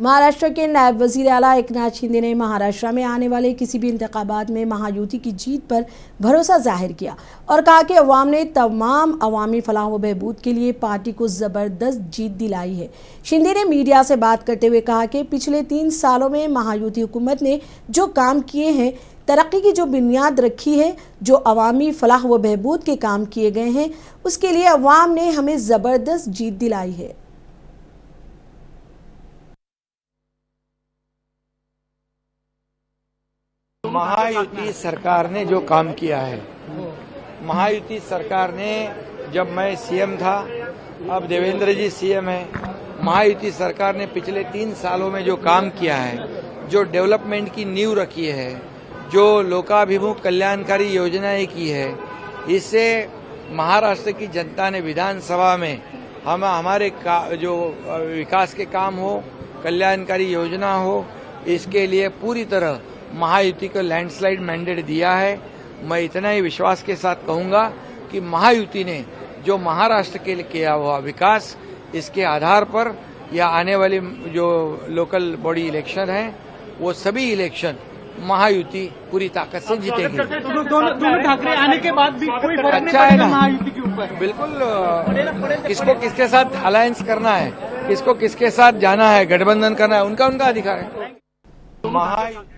महाराष्ट्र के नायब वजीर आला एकनाथ शिंदे ने महाराष्ट्र में आने वाले किसी भी इंतखाबात में महायुति की जीत पर भरोसा जाहिर किया और कहा कि अवाम ने तमाम अवामी फलाह व बहबूद के लिए पार्टी को ज़बरदस्त जीत दिलाई है। शिंदे ने मीडिया से बात करते हुए कहा कि पिछले 3 सालों में महायुति हुकूमत ने जो काम किए हैं, तरक्की की जो बुनियाद रखी है, जो अवामी फलाह व बहबूद के काम किए गए हैं, उसके लिए अवाम ने हमें ज़बरदस्त जीत दिलाई है। महायुति सरकार ने जो काम किया है, महायुति सरकार ने, जब मैं सीएम था, अब देवेंद्र जी सीएम है, महायुति सरकार ने पिछले 3 सालों में जो काम किया है, जो डेवलपमेंट की नींव रखी है, जो लोकाभिमुख कल्याणकारी योजनाएं की है, इससे महाराष्ट्र की जनता ने विधानसभा में हमारे जो विकास के काम हो, कल्याणकारी योजना हो, इसके लिए पूरी तरह महायुति को लैंडस्लाइड मैंडेट दिया है। मैं इतना ही विश्वास के साथ कहूंगा कि महायुति ने जो महाराष्ट्र के लिए किया हुआ विकास, इसके आधार पर या आने वाले जो लोकल बॉडी इलेक्शन है, वो सभी इलेक्शन महायुति पूरी ताकत से जीतेगी। दोनों ठाकरे आने के बाद भी कोई फर्क नहीं अच्छा है ना, महायुति के ऊपर। बिल्कुल, किसको किसके साथ अलायंस करना है, किसको किसके साथ जाना है, गठबंधन करना है, उनका अधिकार है।